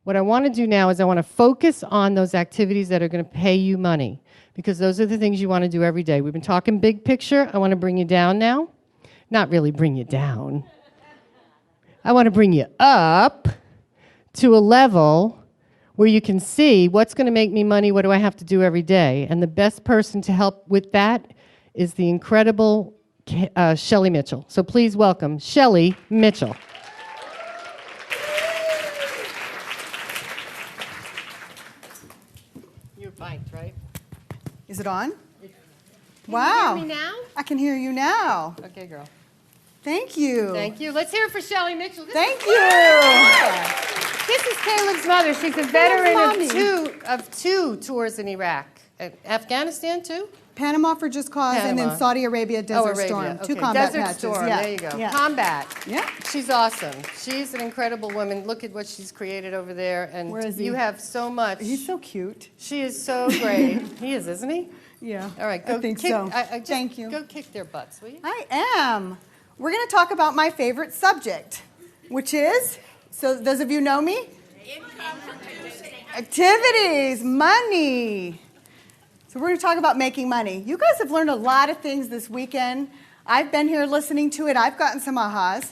What I want to do now is I want to focus on those activities that are going to pay you money, because those are the things you want to do every day. We've been talking big picture. I want to bring you down now. Not really bring you down. I want to bring you up to a level where you can see what's going to make me money, what do I have to do every day. And the best person to help with that is the incredible Shelley Mithchell. So please welcome Shelley Mithchell. You're mic'd, right? Is it on? Wow. Can you hear me now? I can hear you now. Okay, girl. Thank you. Thank you. Let's hear it for Shelley Mithchell. Thank you. This is Caleb's mother. She's a veteran of two tours in Iraq. Afghanistan, too? Panama for Just Cause, and then Saudi Arabia, Desert Storm. Okay. Two combat Desert patches. Storm, Yeah. there you go. Yeah. Combat. Yeah. She's awesome. She's an incredible woman. Look at what she's created over there. And Where is he? You have so much. He's so cute. She is so great. He is, isn't he? Yeah. All right, go I think kick, so. Thank you. Go kick their butts, will you? I am. We're going to talk about my favorite subject, which is, so those of you know me? Activities, money. So we're going to talk about making money. You guys have learned a lot of things this weekend. I've been here listening to it. I've gotten some ahas,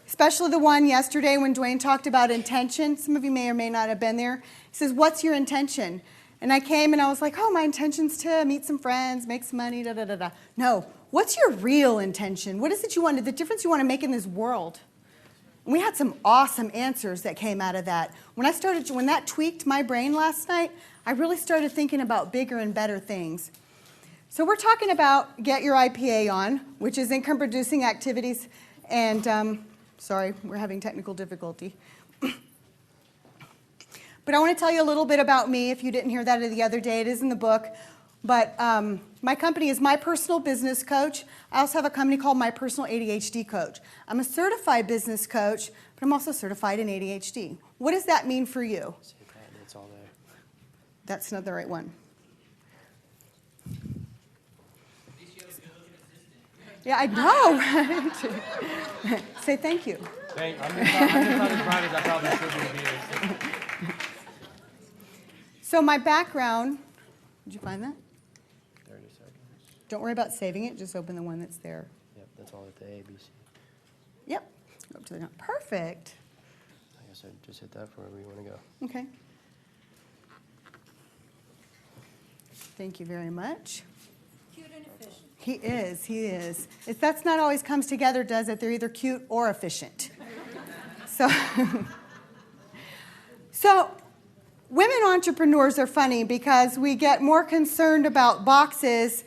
especially the one yesterday when Dwayne talked about intention. Some of you may or may not have been there. He says, what's your intention? And I came and I was like, oh, my intention's to meet some friends, make some money, da-da-da-da. No, what's your real intention? What is it you want, the difference you want to make in this world? And we had some awesome answers that came out of that. When that tweaked my brain last night, I really started thinking about bigger and better things. So we're talking about Get Your IPA On, which is income producing activities. And sorry, we're having technical difficulty. But I want to tell you a little bit about me. If you didn't hear that the other day, it is in the book. But my company is My Personal Business Coach. I also have a company called My Personal ADHD Coach. I'm a certified business coach, but I'm also certified in ADHD. What does that mean for you? It's all there. That's not the right one. Yeah, I know, right? Say thank you. I'm just not as bright as I probably should be. So my background, did you find that? 30 seconds. Don't worry about saving it, just open the one that's there. Yep, that's all at the A, B, C. Yep, go up to the top. Perfect. I guess I just hit that for wherever you want to go. Okay. Thank you very much. Cute and efficient. He is. That's not always comes together, does it? They're either cute or efficient. So women entrepreneurs are funny because we get more concerned about boxes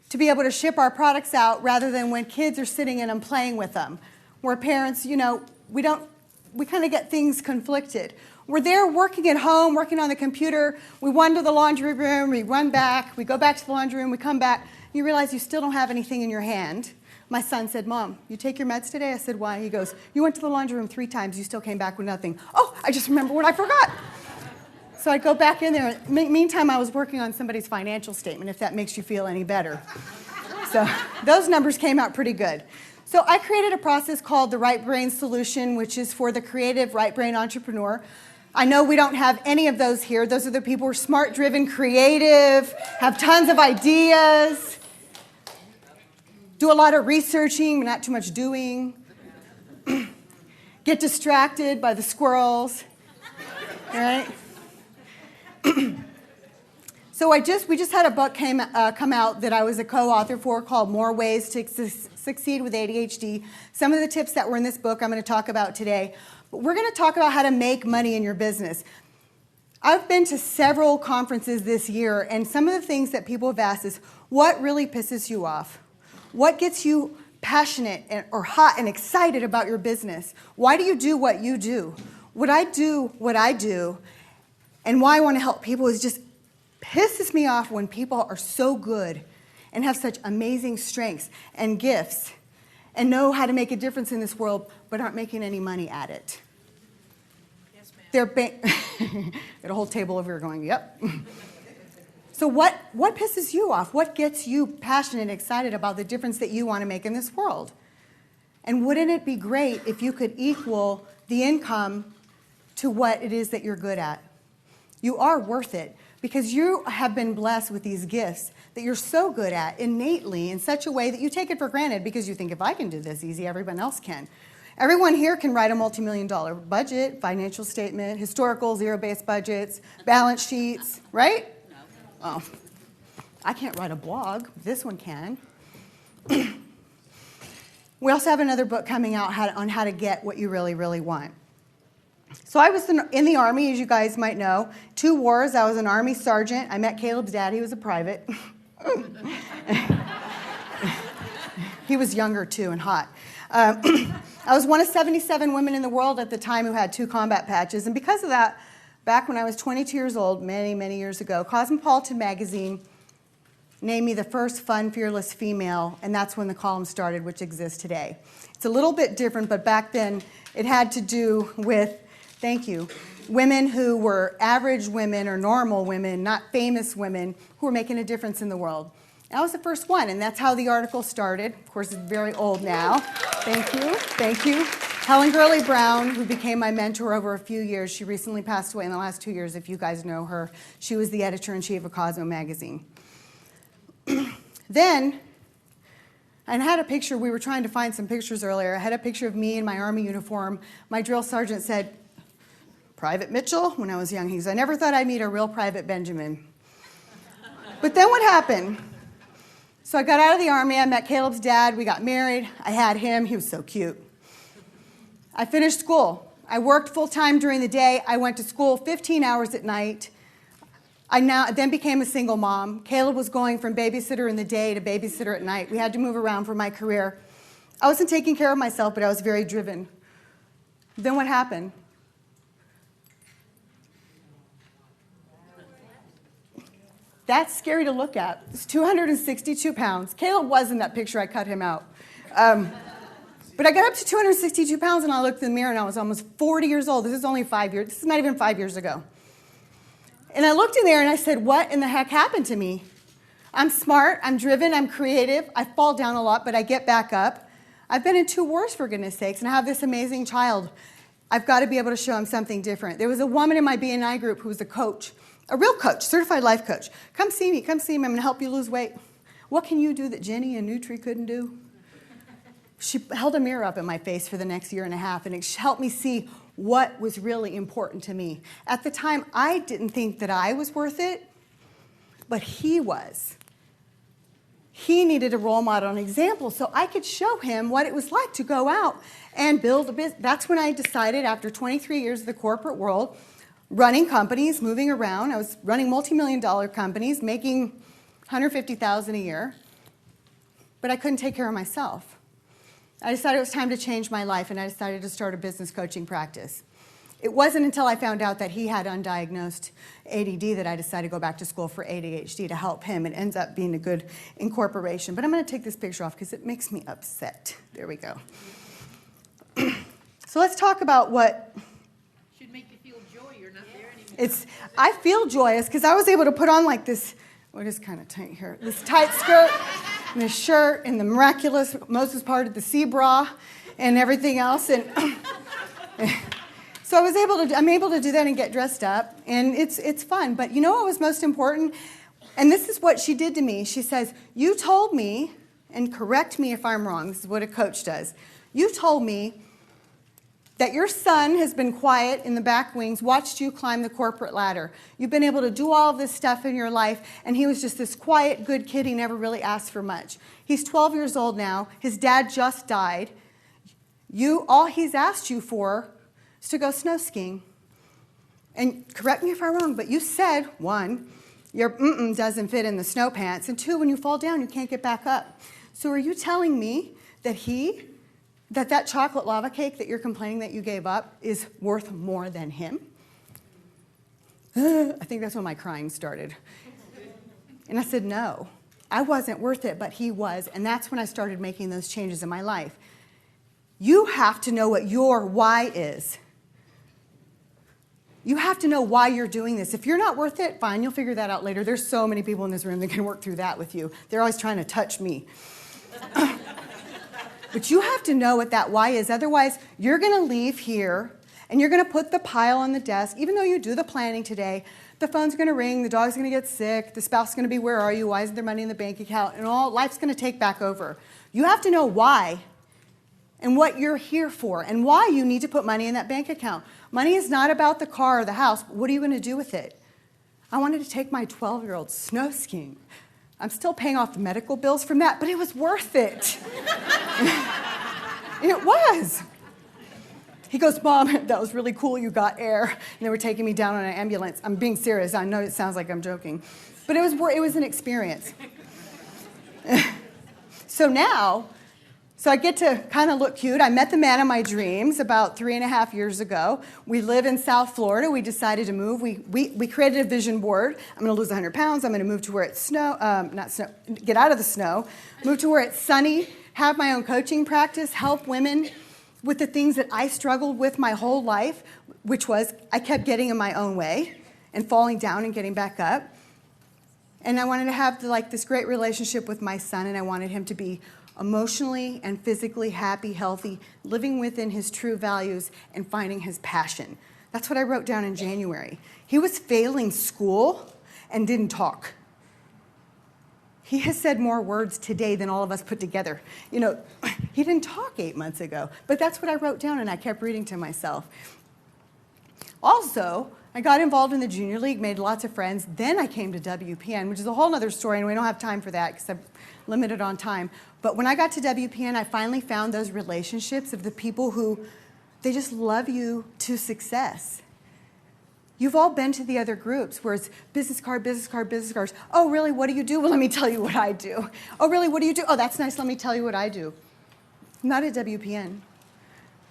to be able to ship our products out rather than when kids are sitting in them playing with them. Where parents, we kind of get things conflicted. We're there working at home, working on the computer. We wander the laundry room, we run back, we go back to the laundry room, we come back. You realize you still don't have anything in your hand. My son said, Mom, you take your meds today? I said, why? He goes, you went to the laundry room 3 times, you still came back with nothing. Oh, I just remember what I forgot. So I'd go back in there. Meantime, I was working on somebody's financial statement, if that makes you feel any better. So those numbers came out pretty good. So I created a process called the Right Brain Solution, which is for the creative right brain entrepreneur. I know we don't have any of those here. Those are the people who are smart, driven, creative, have tons of ideas, do a lot of researching, but not too much doing, get distracted by the squirrels, right? So we just had a book come out that I was a co-author for called More Ways to Succeed with ADHD. Some of the tips that were in this book I'm going to talk about today. But we're going to talk about how to make money in your business. I've been to several conferences this year, and some of the things that people have asked is, what really pisses you off? What gets you passionate or hot and excited about your business? Why do you do what you do? What I do, and why I want to help people is just pisses me off when people are so good and have such amazing strengths and gifts and know how to make a difference in this world but aren't making any money at it. Yes, ma'am. Got a whole table over here going, yep. So what pisses you off? What gets you passionate and excited about the difference that you want to make in this world? And wouldn't it be great if you could equal the income to what it is that you're good at. You are worth it because you have been blessed with these gifts that you're so good at innately in such a way that you take it for granted because you think, if I can do this easy, everyone else can. Everyone here can write a multi-million-dollar budget, financial statement, historical zero-based budgets, balance sheets, right? No. Oh, I can't write a blog. This one can. We also have another book coming out on how to get what you really, really want. So I was in the Army, as you guys might know. 2 wars. I was an Army sergeant. I met Caleb's dad. He was a private. He was younger, too, and hot. I was one of 77 women in the world at the time who had 2 combat patches. And because of that, back when I was 22 years old, many, many years ago, Cosmopolitan magazine named me the first fun, fearless female, and that's when the column started, which exists today. It's a little bit different, but back then it had to do with, thank you, women who were average women or normal women, not famous women, who were making a difference in the world. I was the first one, and that's how the article started. Of course, it's very old now. Thank you, thank you. Helen Gurley Brown, who became my mentor over a few years, she recently passed away in the last 2 years, if you guys know her. She was the editor-in-chief of Cosmo magazine. Then, I had a picture, we were trying to find some pictures earlier. I had a picture of me in my Army uniform. My drill sergeant said, "Private Mithchell," when I was young. He said, "I never thought I'd meet a real Private Benjamin." But then what happened? So I got out of the Army, I met Caleb's dad, we got married, I had him, he was so cute. I finished school. I worked full-time during the day, I went to school 15 hours at night. I then became a single mom. Caleb was going from babysitter in the day to babysitter at night. We had to move around for my career. I wasn't taking care of myself, but I was very driven. Then what happened? That's scary to look at. It's 262 pounds. Caleb was in that picture. I cut him out. But I got up to 262 pounds, and I looked in the mirror, and I was almost 40 years old. This is only 5 years. This is not even 5 years ago. And I looked in there, and I said, what in the heck happened to me? I'm smart. I'm driven. I'm creative. I fall down a lot, but I get back up. I've been in 2 wars, for goodness sakes, and I have this amazing child. I've got to be able to show him something different. There was a woman in my BNI group who was a coach. A real coach, certified life coach. Come see me, I'm going to help you lose weight. What can you do that Jenny and Nutri couldn't do? She held a mirror up in my face for the next year and a half, and it helped me see what was really important to me. At the time, I didn't think that I was worth it, but he was. He needed a role model, an example, so I could show him what it was like to go out and build a business. That's when I decided, after 23 years of the corporate world, running companies, moving around. I was running multi-million-dollar companies, making $150,000 a year, but I couldn't take care of myself. I decided it was time to change my life, and I decided to start a business coaching practice. It wasn't until I found out that he had undiagnosed ADD that I decided to go back to school for ADHD to help him. It ends up being a good incorporation. But I'm going to take this picture off because it makes me upset. There we go. So let's talk about what... I feel joyous because I was able to put on like this, what is kind of tight here, this tight skirt and this shirt and the miraculous Moses parted the sea bra and everything else. And so I'm able to do that and get dressed up, and it's fun. But you know what was most important? And this is what she did to me. She says, you told me, and correct me if I'm wrong, this is what a coach does. You told me that your son has been quiet in the back wings, watched you climb the corporate ladder. You've been able to do all of this stuff in your life, and he was just this quiet, good kid. He never really asked for much. He's 12 years old now. His dad just died. All he's asked you for is to go snow skiing. And correct me if I'm wrong, but you said, 1, your doesn't fit in the snow pants, and 2, when you fall down, you can't get back up. So are you telling me that that chocolate lava cake that you're complaining that you gave up is worth more than him? I think that's when my crying started. And I said, no, I wasn't worth it, but he was. And that's when I started making those changes in my life. You have to know what your why is. You have to know why you're doing this. If you're not worth it, fine, you'll figure that out later. There's so many people in this room that can work through that with you. They're always trying to touch me. But you have to know what that why is. Otherwise, you're going to leave here And you're going to put the pile on the desk. Even though you do the planning today, the phone's going to ring, the dog's going to get sick, the spouse is going to be, where are you? Why isn't there money in the bank account? And all life's going to take back over. You have to know why and what you're here for and why you need to put money in that bank account. Money is not about the car or the house. What are you going to do with it? I wanted to take my 12-year-old snow skiing. I'm still paying off the medical bills from that, but it was worth it. It was. He goes, Mom, that was really cool, you got air. And they were taking me down on an ambulance. I'm being serious. I know it sounds like I'm joking. But it was an experience. So I get to kind of look cute. I met the man of my dreams about 3.5 years ago. We live in South Florida. We decided to move. We created a vision board. I'm going to lose 100 pounds. I'm going to move to where it's get out of the snow, move to where it's sunny, have my own coaching practice, help women with the things that I struggled with my whole life, which was I kept getting in my own way and falling down and getting back up. And I wanted to have this great relationship with my son, and I wanted him to be emotionally and physically happy, healthy, living within his true values and finding his passion. That's what I wrote down in January. He was failing school and didn't talk. He has said more words today than all of us put together. You know, he didn't talk 8 months ago, but that's what I wrote down, and I kept reading to myself. Also, I got involved in the junior league, made lots of friends. Then I came to WPN, which is a whole other story, and we don't have time for that because I'm limited on time. But when I got to WPN, I finally found those relationships of the people who, they just love you to success. You've all been to the other groups where it's business card, business card, business cards. Oh, really? What do you do? Well, let me tell you what I do. Oh, really? What do you do? Oh, that's nice. Let me tell you what I do. Not at WPN.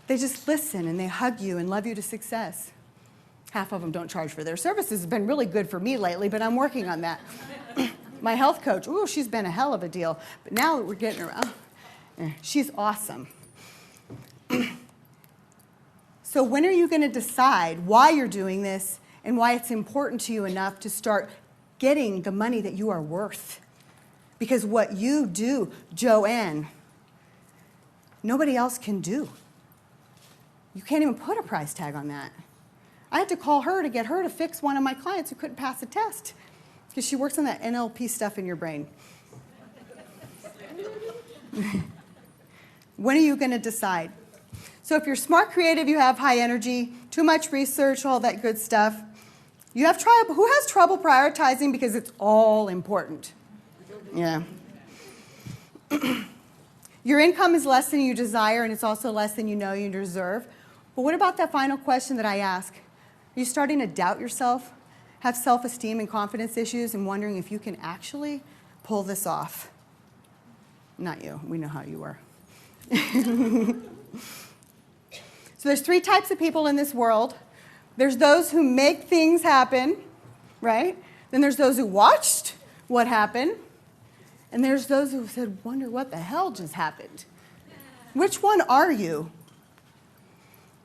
They just listen and they hug you and love you to success. Half of them don't charge for their services. It's been really good for me lately, but I'm working on that. My health coach, ooh, she's been a hell of a deal. But now we're getting her, she's awesome. So when are you going to decide why you're doing this and why it's important to you enough to start getting the money that you are worth? Because what you do, Joanne, nobody else can do. You can't even put a price tag on that. I had to call her to get her to fix one of my clients who couldn't pass a test because she works on that NLP stuff in your brain. When are you going to decide? So if you're smart, creative, you have high energy, too much research, all that good stuff, you have trouble. Who has trouble prioritizing because it's all important? Yeah. Your income is less than you desire, and it's also less than you know you deserve. But what about that final question that I ask? Are you starting to doubt yourself, have self-esteem and confidence issues, and wondering if you can actually pull this off? Not you. We know how you were. So there's 3 types of people in this world. There's those who make things happen, right? Then there's those who watched what happened. And there's those who said, wonder what the hell just happened. Which one are you?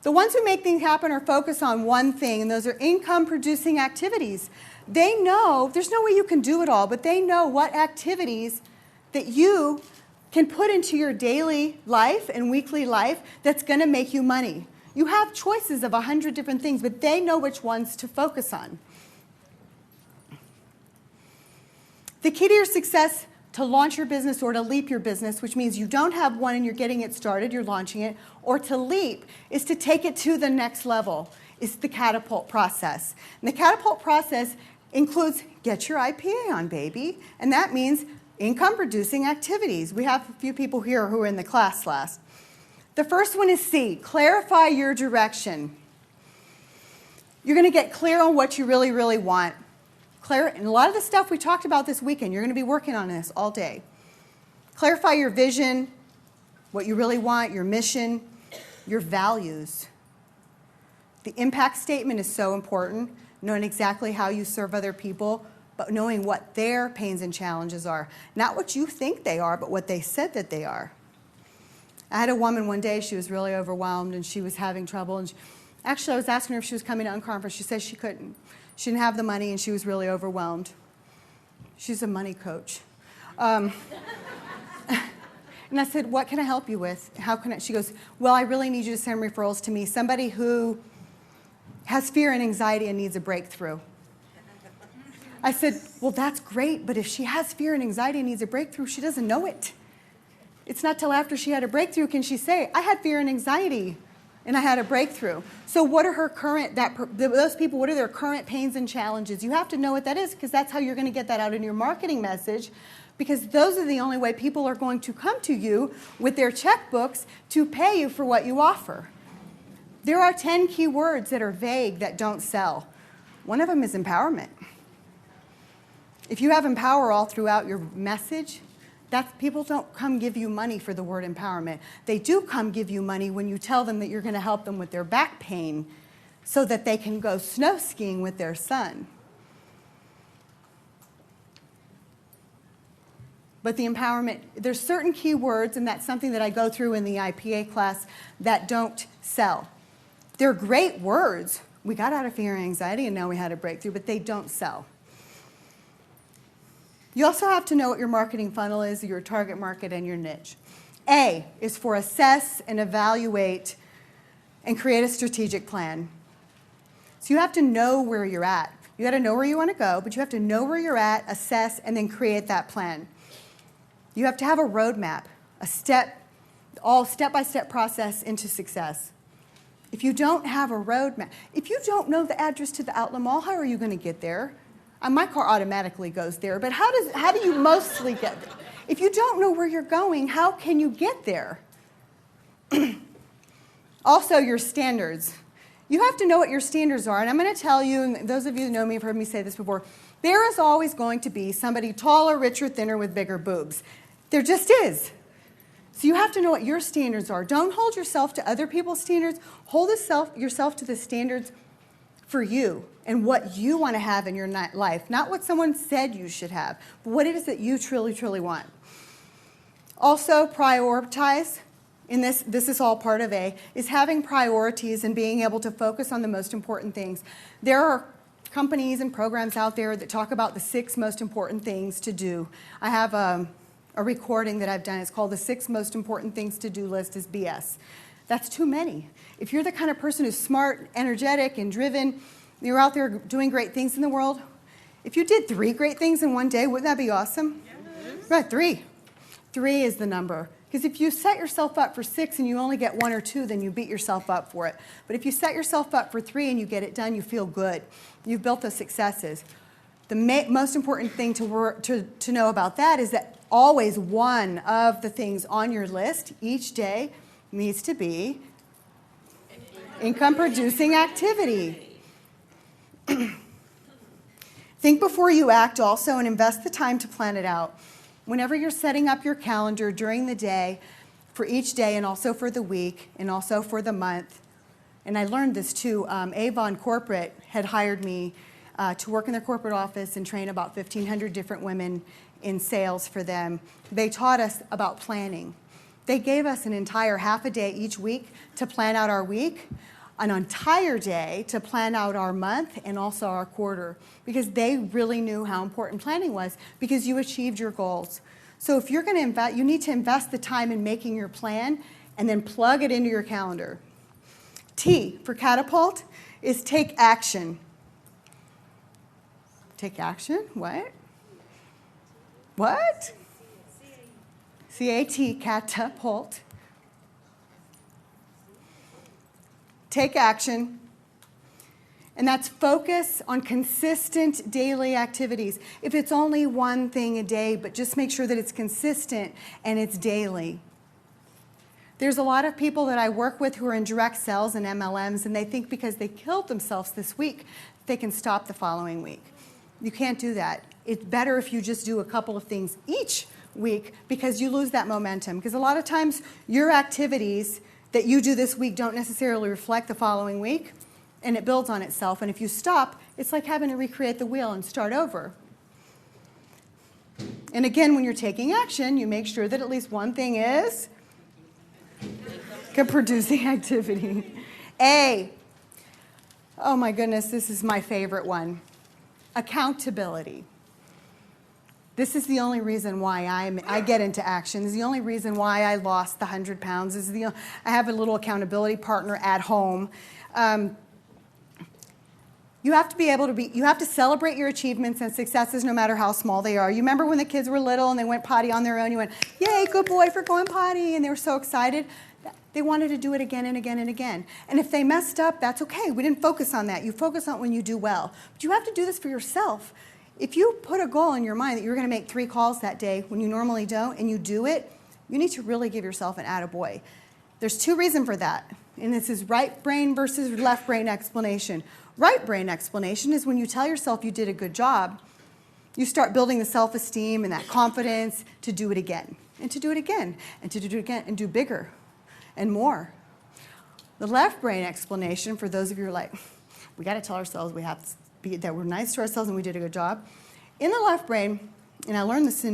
The ones who make things happen are focused on one thing, and those are income-producing activities. They know, there's no way you can do it all, but they know what activities that you can put into your daily life and weekly life that's going to make you money. You have choices of 100 different things, but they know which ones to focus on. The key to your success to launch your business or to leap your business, which means you don't have one and you're getting it started, you're launching it, or to leap is to take it to the next level. It's the catapult process. And the catapult process includes get your IPA on, baby. And that means income-producing activities. We have a few people here who are in the class last. The first one is C, clarify your direction. You're going to get clear on what you really, really want. And a lot of the stuff we talked about this weekend, you're going to be working on this all day. Clarify your vision, what you really want, your mission, your values. The impact statement is so important, knowing exactly how you serve other people, but knowing what their pains and challenges are. Not what you think they are, but what they said that they are. I had a woman one day, she was really overwhelmed and she was having trouble. And actually, I was asking her if she was coming to Unconference. She said she couldn't. She didn't have the money and she was really overwhelmed. She's a money coach. And I said, what can I help you with? How can I? She goes, well, I really need you to send referrals to me. Somebody who has fear and anxiety and needs a breakthrough. I said, well, that's great, but if she has fear and anxiety and needs a breakthrough, she doesn't know it. It's not till after she had a breakthrough can she say, I had fear and anxiety and I had a breakthrough. So what are those people, what are their current pains and challenges? You have to know what that is because that's how you're going to get that out in your marketing message, because those are the only way people are going to come to you with their checkbooks to pay you for what you offer. There are 10 key words that are vague that don't sell. One of them is empowerment. If you have empower all throughout your message, people don't come give you money for the word empowerment. They do come give you money when you tell them that you're going to help them with their back pain so that they can go snow skiing with their son. But the empowerment, there's certain key words, and that's something that I go through in the IPA class, that don't sell. They're great words. We got out of fear and anxiety, and now we had a breakthrough, but they don't sell. You also have to know what your marketing funnel is, your target market, and your niche. A is for assess and evaluate and create a strategic plan. So you have to know where you're at. You got to know where you want to go, but you have to know where you're at, assess, and then create that plan. You have to have a roadmap, all step-by-step process into success. If you don't have a roadmap, if you don't know the address to the outlet mall, how are you going to get there? My car automatically goes there, but how do you mostly get there? If you don't know where you're going, how can you get there? Also, your standards. You have to know what your standards are, and I'm going to tell you, and those of you who know me have heard me say this before, there is always going to be somebody taller, richer, thinner with bigger boobs. There just is. So you have to know what your standards are. Don't hold yourself to other people's standards. Hold yourself to the standards for you and what you want to have in your life. Not what someone said you should have, but what it is that you truly, truly want. Also, prioritize. In this is all part of A, is having priorities and being able to focus on the most important things. There are companies and programs out there that talk about the 6 most important things to do. I have a recording that I've done. It's called The 6 Most Important Things to Do List is BS. That's too many. If you're the kind of person who's smart, energetic, and driven, you're out there doing great things in the world, if you did 3 great things in one day, wouldn't that be awesome? Yes. Right, 3. 3 is the number. Because if you set yourself up for 6 and you only get 1 or 2, then you beat yourself up for it. But if you set yourself up for 3 and you get it done, you feel good. You've built those successes. The most important thing to know about that is that always one of the things on your list each day needs to be income-producing activity. Think before you act also, and invest the time to plan it out. Whenever you're setting up your calendar during the day, for each day and also for the week and also for the month, and I learned this too, Avon Corporate had hired me to work in their corporate office and train about 1,500 different women in sales for them. They taught us about planning. They gave us an entire half a day each week to plan out our week, an entire day to plan out our month and also our quarter, because they really knew how important planning was, because you achieved your goals. So if you're going to invest, you need to invest the time in making your plan and then plug it into your calendar. T for catapult is take action. Take action? What? What? C-A-T, catapult. Take action. And that's focus on consistent daily activities. If it's only one thing a day, but just make sure that it's consistent and it's daily. There's a lot of people that I work with who are in direct sales and MLMs, and they think because they killed themselves this week, they can stop the following week. You can't do that. It's better if you just do a couple of things each week, because you lose that momentum. Because a lot of times your activities that you do this week don't necessarily reflect the following week, and it builds on itself. And if you stop, it's like having to recreate the wheel and start over. And again, when you're taking action, you make sure that at least one thing is producing activity. A. Oh my goodness, this is my favorite one. Accountability. This is the only reason why I get into action. This is the only reason why I lost the 100 pounds. I have a little accountability partner at home. You have to be able to you have to celebrate your achievements and successes no matter how small they are. You remember when the kids were little and they went potty on their own, you went, yay, good boy for going potty, and they were so excited. They wanted to do it again and again and again. And if they messed up, that's okay. We didn't focus on that. You focus on when you do well. But you have to do this for yourself. If you put a goal in your mind that you're going to make 3 calls that day when you normally don't, and you do it, you need to really give yourself an attaboy. There's 2 reasons for that. And this is right brain versus left brain explanation. Right brain explanation is when you tell yourself you did a good job, you start building the self-esteem and that confidence to do it again, and to do it again, and to do it again, and do bigger and more. The left brain explanation, for those of you who are like, we got to tell ourselves we have to be, that we're nice to ourselves and we did a good job. In the left brain, and I learned this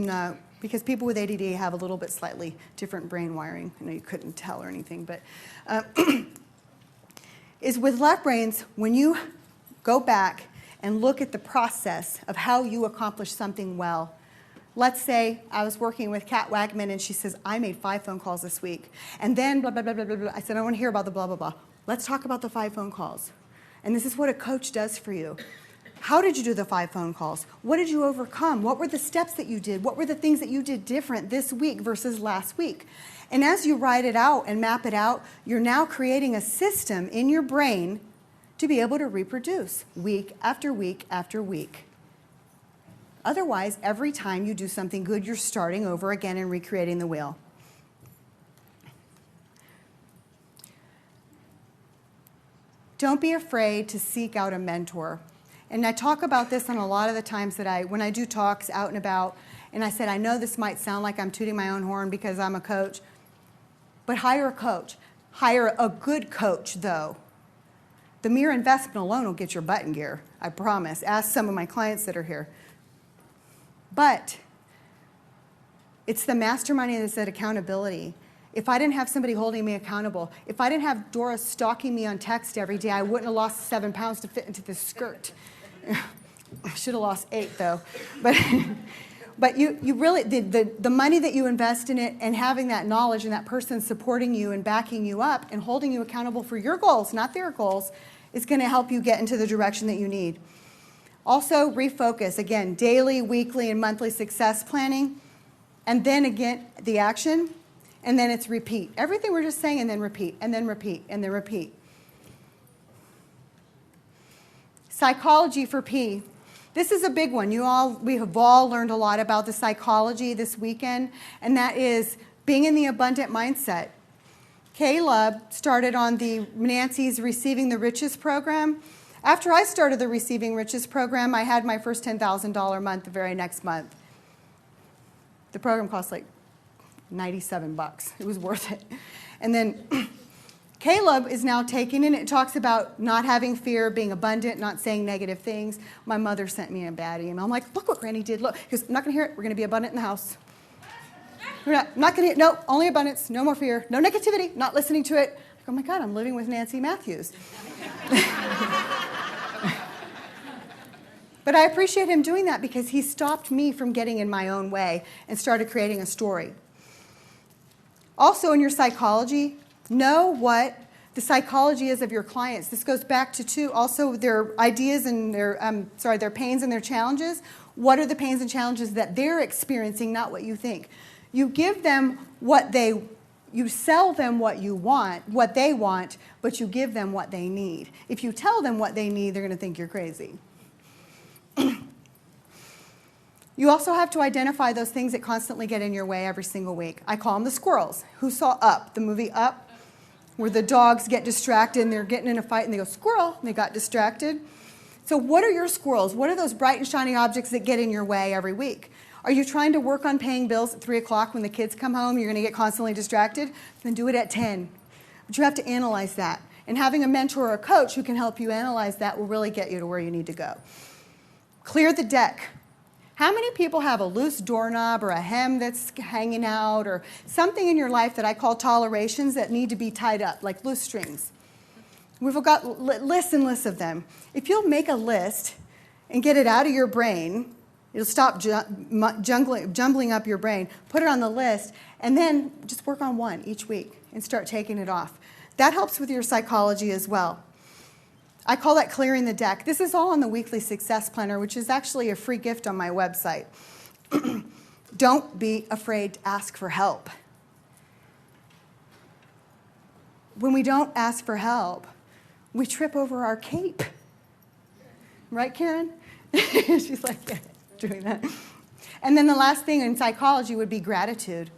because people with ADD have a little bit slightly different brain wiring. I know you couldn't tell or anything, but is with left brains, when you go back and look at the process of how you accomplish something well. Let's say I was working with Kat Wagman and she says, I made 5 phone calls this week. And then blah, blah, blah, blah, blah, blah. I said, I want to hear about the blah, blah, blah. Let's talk about the 5 phone calls. And this is what a coach does for you. How did you do the 5 phone calls? What did you overcome? What were the steps that you did? What were the things that you did different this week versus last week? And as you write it out and map it out, you're now creating a system in your brain to be able to reproduce week after week after week. Otherwise, every time you do something good, you're starting over again and recreating the wheel. Don't be afraid to seek out a mentor. And I talk about this on a lot of the times that when I do talks out and about, and I said, I know this might sound like I'm tooting my own horn because I'm a coach, but hire a coach. Hire a good coach, though. The mere investment alone will get your butt in gear, I promise. Ask some of my clients that are here. But it's the masterminding that's that accountability. If I didn't have somebody holding me accountable, if I didn't have Dora stalking me on text every day, I wouldn't have lost 7 pounds to fit into this skirt. I should have lost 8, though. But you really, the money that you invest in it and having that knowledge and that person supporting you and backing you up and holding you accountable for your goals, not their goals, is going to help you get into the direction that you need. Also, refocus. Again, daily, weekly, and monthly success planning. And then again, the action. And then it's repeat. Everything we're just saying, and then repeat, and then repeat, and then repeat. Psychology for P. This is a big one. We have all learned a lot about the psychology this weekend, and that is being in the abundant mindset. Caleb started on the Nancy's Receiving the Riches program. After I started the Receiving Riches program, I had my first $10,000 month the very next month. The program cost like $97. It was worth it. And then Caleb is now taking it. It talks about not having fear, being abundant, not saying negative things. My mother sent me a bad email. I'm like, look what Granny did. Look, he goes, I'm not going to hear it. We're going to be abundant in the house. We're not going to hear, no, only abundance, no more fear, no negativity, not listening to it. Like, oh my God, I'm living with Nancy Matthews. But I appreciate him doing that because he stopped me from getting in my own way and started creating a story. Also in your psychology, know what the psychology is of your clients. This goes back to also their ideas and their pains and their challenges. What are the pains and challenges that they're experiencing, not what you think? You give them you sell them what you want, what they want, but you give them what they need. If you tell them what they need, they're going to think you're crazy. You also have to identify those things that constantly get in your way every single week. I call them the squirrels. Who saw Up, the movie Up, where the dogs get distracted and they're getting in a fight and they go, squirrel, and they got distracted? So what are your squirrels? What are those bright and shiny objects that get in your way every week? Are you trying to work on paying bills at 3 o'clock when the kids come home? You're going to get constantly distracted? Then do it at 10. But you have to analyze that. And having a mentor or a coach who can help you analyze that will really get you to where you need to go. Clear the deck. How many people have a loose doorknob or a hem that's hanging out or something in your life that I call tolerations that need to be tied up, like loose strings? We've got lists and lists of them. If you'll make a list and get it out of your brain, it'll stop jumbling up your brain. Put it on the list, and then just work on one each week and start taking it off. That helps with your psychology as well. I call that clearing the deck. This is all on the Weekly Success Planner, which is actually a free gift on my website. Don't be afraid to ask for help. When we don't ask for help, we trip over our cape. Right, Karen? She's like, yeah, doing that. And then the last thing in psychology would be gratitude.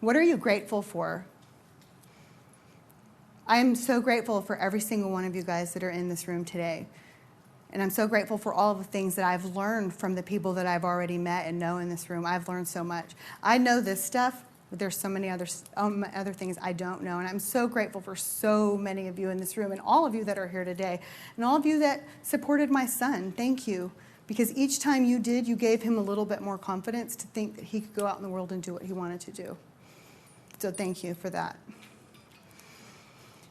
What are you grateful for? I am so grateful for every single one of you guys that are in this room today. And I'm so grateful for all of the things that I've learned from the people that I've already met and know in this room. I've learned so much. I know this stuff, but there's so many other things I don't know. And I'm so grateful for so many of you in this room and all of you that are here today. And all of you that supported my son, thank you. Because each time you did, you gave him a little bit more confidence to think that he could go out in the world and do what he wanted to do. So thank you for that.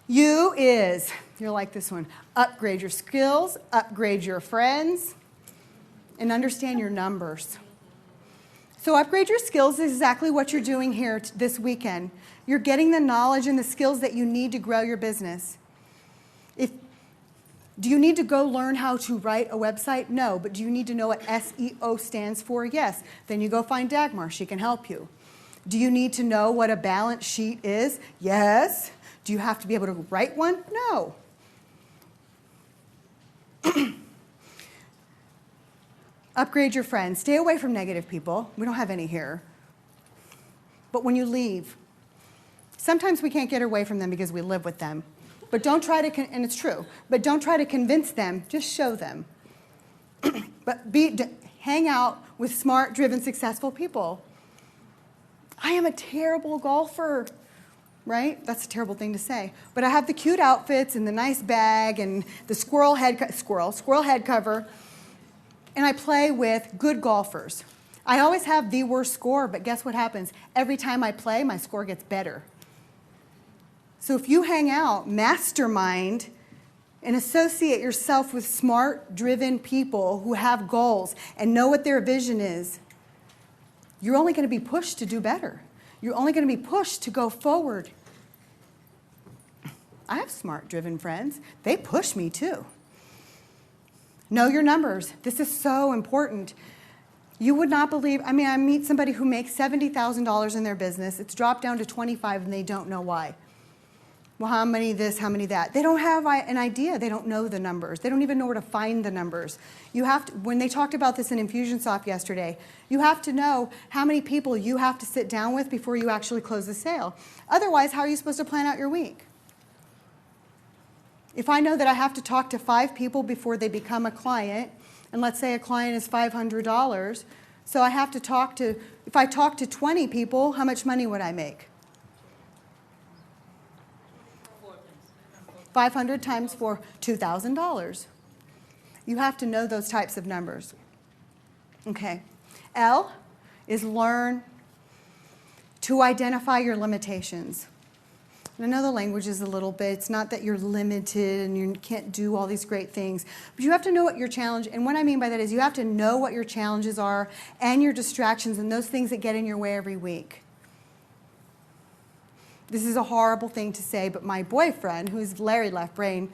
You're like this one, upgrade your skills, upgrade your friends, and understand your numbers. So upgrade your skills is exactly what you're doing here this weekend. You're getting the knowledge and the skills that you need to grow your business. Do you need to go learn how to write a website? No. But do you need to know what SEO stands for? Yes. Then you go find Dagmar. She can help you. Do you need to know what a balance sheet is? Yes. Do you have to be able to write one? No. Upgrade your friends. Stay away from negative people. We don't have any here. But when you leave, sometimes we can't get away from them because we live with them. But don't try to, and it's true, but don't try to convince them. Just show them. But hang out with smart, driven, successful people. I am a terrible golfer. Right? That's a terrible thing to say. But I have the cute outfits and the nice bag and the squirrel head cover. And I play with good golfers. I always have the worst score, but guess what happens? Every time I play, my score gets better. So if you hang out, mastermind, and associate yourself with smart, driven people who have goals and know what their vision is, you're only going to be pushed to do better. You're only going to be pushed to go forward. I have smart, driven friends. They push me too. Know your numbers. This is so important. You would not believe, I meet somebody who makes $70,000 in their business. It's dropped down to 25 and they don't know why. Well, how many this, how many that? They don't have an idea. They don't know the numbers. They don't even know where to find the numbers. You have to, when they talked about this in Infusionsoft yesterday, you have to know how many people you have to sit down with before you actually close the sale. Otherwise, how are you supposed to plan out your week? If I know that I have to talk to 5 people before they become a client, and let's say a client is $500, so I have to talk to, if I talk to 20 people, how much money would I make? 500 times 4, $2,000. You have to know those types of numbers. Okay. L is learn to identify your limitations. And I know the language is a little bit, it's not that you're limited and you can't do all these great things, but you have to know what your challenge, and what I mean by that is you have to know what your challenges are and your distractions and those things that get in your way every week. This is a horrible thing to say, but my boyfriend, who's very left brain,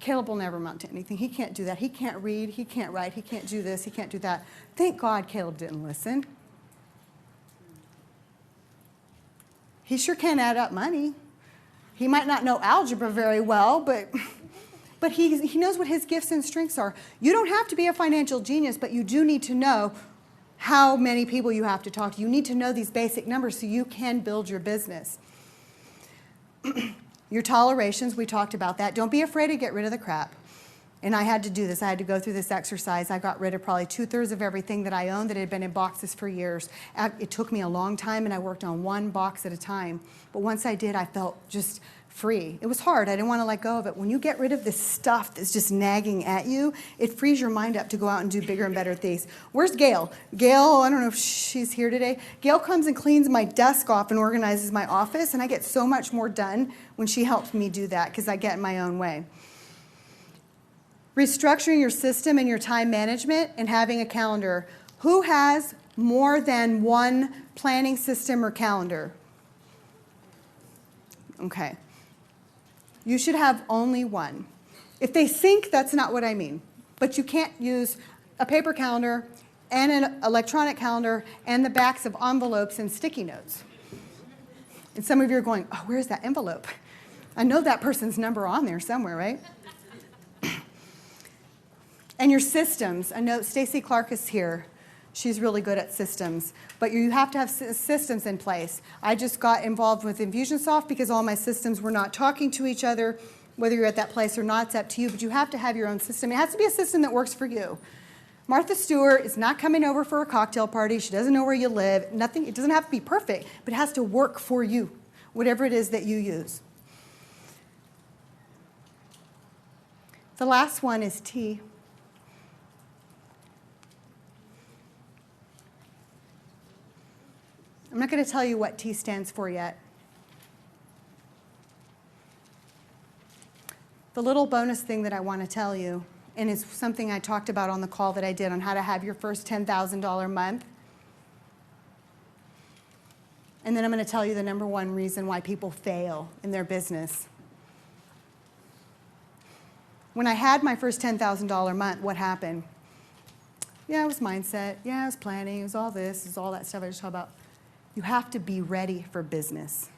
Caleb will never amount to anything. He can't do that. He can't read. He can't write. He can't do this. He can't do that. Thank God Caleb didn't listen. He sure can add up money. He might not know algebra very well, but he knows what his gifts and strengths are. You don't have to be a financial genius, but you do need to know how many people you have to talk to. You need to know these basic numbers so you can build your business. Your tolerations, we talked about that. Don't be afraid to get rid of the crap. And I had to do this. I had to go through this exercise. I got rid of probably 2/3 of everything that I owned that had been in boxes for years. It took me a long time, and I worked on one box at a time. But once I did, I felt just free. It was hard. I didn't want to let go of it. When you get rid of this stuff that's just nagging at you, it frees your mind up to go out and do bigger and better things. Where's Gail? Gail, I don't know if she's here today. Gail comes and cleans my desk off and organizes my office, and I get so much more done when she helps me do that because I get in my own way. Restructuring your system and your time management and having a calendar. Who has more than one planning system or calendar? Okay. You should have only one. If they sync, that's not what I mean. But you can't use a paper calendar and an electronic calendar and the backs of envelopes and sticky notes. And some of you are going, oh, where's that envelope? I know that person's number on there somewhere, right? And your systems. I know Stacy Clark is here. She's really good at systems. But you have to have systems in place. I just got involved with Infusionsoft because all my systems were not talking to each other. Whether you're at that place or not, it's up to you. But you have to have your own system. It has to be a system that works for you. Martha Stewart is not coming over for a cocktail party. She doesn't know where you live. Nothing. It doesn't have to be perfect, but it has to work for you, whatever it is that you use. The last one is T. I'm not going to tell you what T stands for yet. The little bonus thing that I want to tell you, and it's something I talked about on the call that I did on how to have your first $10,000 month. And then I'm going to tell you the number one reason why people fail in their business. When I had my first $10,000 month, what happened? Yeah, it was mindset. Yeah, it was planning. It was all this. It was all that stuff I just talked about. You have to be ready for business.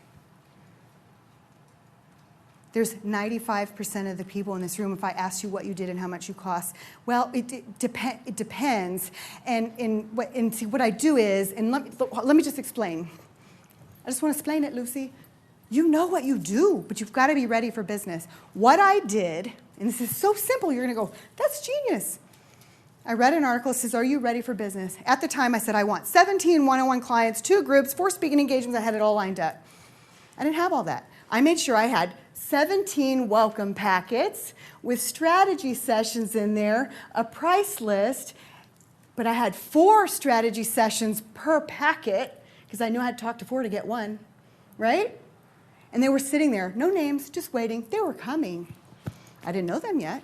There's 95% of the people in this room, if I asked you what you did and how much you cost, well, it depends. And see, what I do is, and let me just explain. I just want to explain it, Lucy. You know what you do, but you've got to be ready for business. What I did, and this is so simple, you're going to go, that's genius. I read an article that says, are you ready for business? At the time, I said, I want 17 one-on-one clients, 2 groups, 4 speaking engagements. I had it all lined up. I didn't have all that. I made sure I had 17 welcome packets with strategy sessions in there, a price list, but I had 4 strategy sessions per packet because I knew I had to talk to 4 to get 1, right? And they were sitting there, no names, just waiting. They were coming. I didn't know them yet.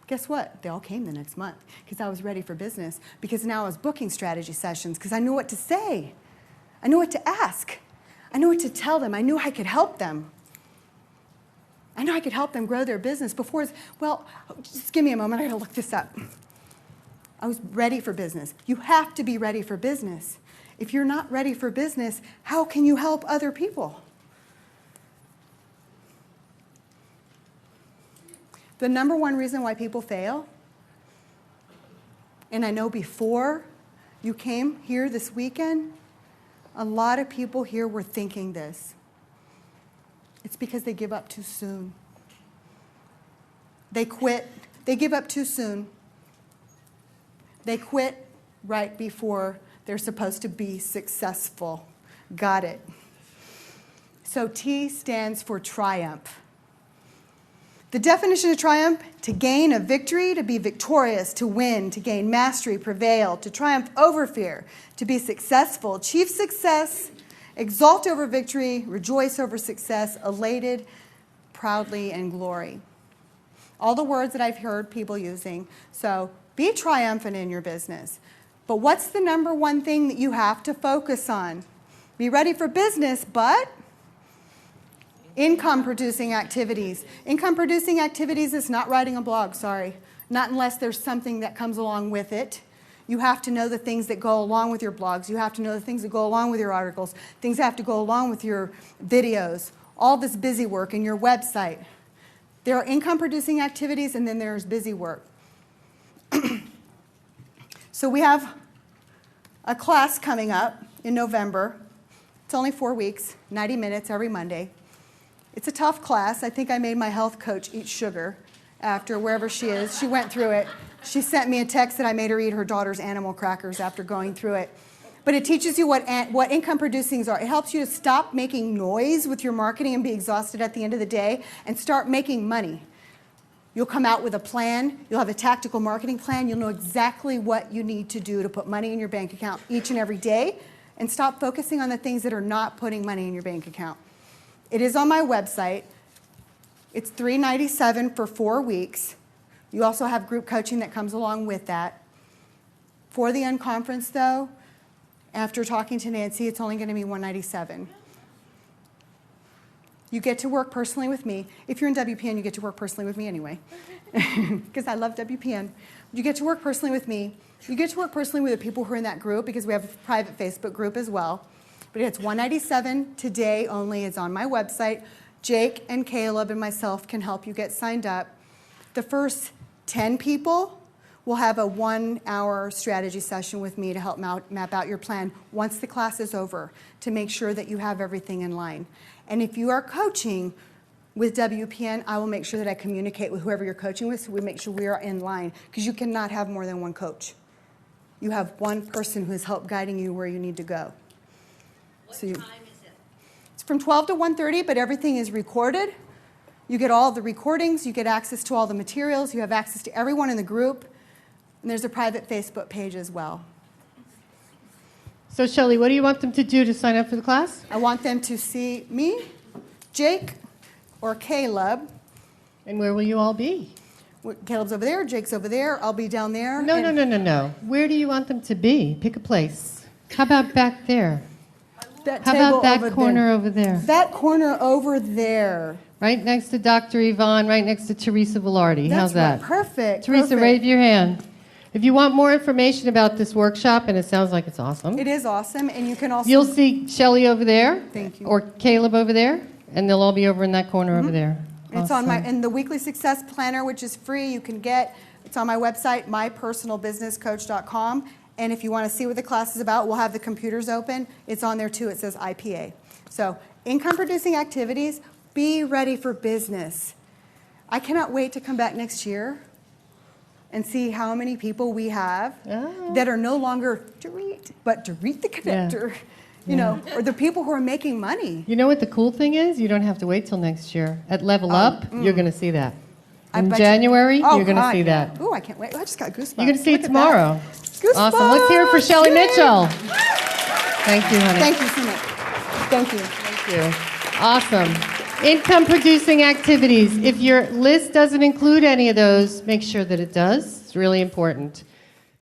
Guess what? They all came the next month because I was ready for business, because now I was booking strategy sessions because I knew what to say. I knew what to ask. I knew what to tell them. I knew I could help them. I know I could help them grow their business before, well, just give me a moment. I gotta look this up. I was ready for business. You have to be ready for business. If you're not ready for business, how can you help other people? The number one reason why people fail, and I know before you came here this weekend, a lot of people here were thinking this. It's because they give up too soon. They quit. They give up too soon. They quit right before they're supposed to be successful. Got it. So T stands for triumph. The definition of triumph: to gain a victory, to be victorious, to win, to gain mastery, prevail, to triumph over fear, to be successful, achieve success, exalt over victory, rejoice over success, elated, proudly, and glory. All the words that I've heard people using. So be triumphant in your business. But what's the number one thing that you have to focus on? Be ready for business, but income-producing activities. Income-producing activities is not writing a blog, sorry. Not unless there's something that comes along with it. You have to know the things that go along with your blogs. You have to know the things that go along with your articles. Things have to go along with your videos. All this busy work in your website. There are income-producing activities, and then there's busy work. So we have a class coming up in November. It's only 4 weeks, 90 minutes every Monday. It's a tough class. I think I made my health coach eat sugar after wherever she is. She went through it. She sent me a text that I made her eat her daughter's animal crackers after going through it. But it teaches you what income producing are. It helps you to stop making noise with your marketing and be exhausted at the end of the day and start making money. You'll come out with a plan. You'll have a tactical marketing plan. You'll know exactly what you need to do to put money in your bank account each and every day, and stop focusing on the things that are not putting money in your bank account. It is on my website. It's $397 for 4 weeks. You also have group coaching that comes along with that. For the Unconference, though, after talking to Nancy, it's only going to be $197. You get to work personally with me. If you're in WPN, you get to work personally with me anyway, because I love WPN. You get to work personally with me. You get to work personally with the people who are in that group, because we have a private Facebook group as well. But it's $197 today only. It's on my website. Jake and Caleb and myself can help you get signed up. The first 10 people will have a 1-hour strategy session with me to help map out your plan once the class is over, to make sure that you have everything in line. And if you are coaching with WPN, I will make sure that I communicate with whoever you're coaching with, so we make sure we are in line, because you cannot have more than one coach. You have one person who is help guiding you where you need to go. What time is it? It's from 12 to 1:30, but everything is recorded. You get all the recordings, you get access to all the materials, you have access to everyone in the group, and there's a private Facebook page as well. So, Shelley, what do you want them to do to sign up for the class? I want them to see me, Jake, or Caleb. And where will you all be? Caleb's over there, Jake's over there, I'll be down there. No. Where do you want them to be? Pick a place. How about back there? That How table about that over corner there. over there? That corner over there. Right next to Dr. Yvonne, right next to Teresa Velarde. That's How's that? right. Perfect. Teresa, perfect. raise your hand. If you want more information about this workshop, and it sounds like it's awesome, It is awesome, and you can also... you'll see Shelley over there. Thank you. Or Caleb over there, and they'll all be over in that corner over there. It's on my, Awesome. and the weekly success planner, which is free, you can get. It's on my website, mypersonalbusinesscoach.com. And if you want to see what the class is about, we'll have the computers open. It's on there too. It says IPA. So, income producing activities, be ready for business. I cannot wait to come back next year and see how many people we have that are no longer Dorit, but Dorit the connector. You know, or the people who are making money. You know what the cool thing is? You don't have to wait till next year. At Level Up, you're going to see that. In bet you- January, Oh, you're going to God, see yeah. that. Ooh, I can't wait. I just got goosebumps. You're going to see Look it at tomorrow. that. Goosebumps. Awesome. Let's hear it for Shelley Yay. Mithchell. Thank you, honey. Thank you so much. Thank you. Thank you. Awesome. Income producing activities. If your list doesn't include any of those, make sure that it does. It's really important.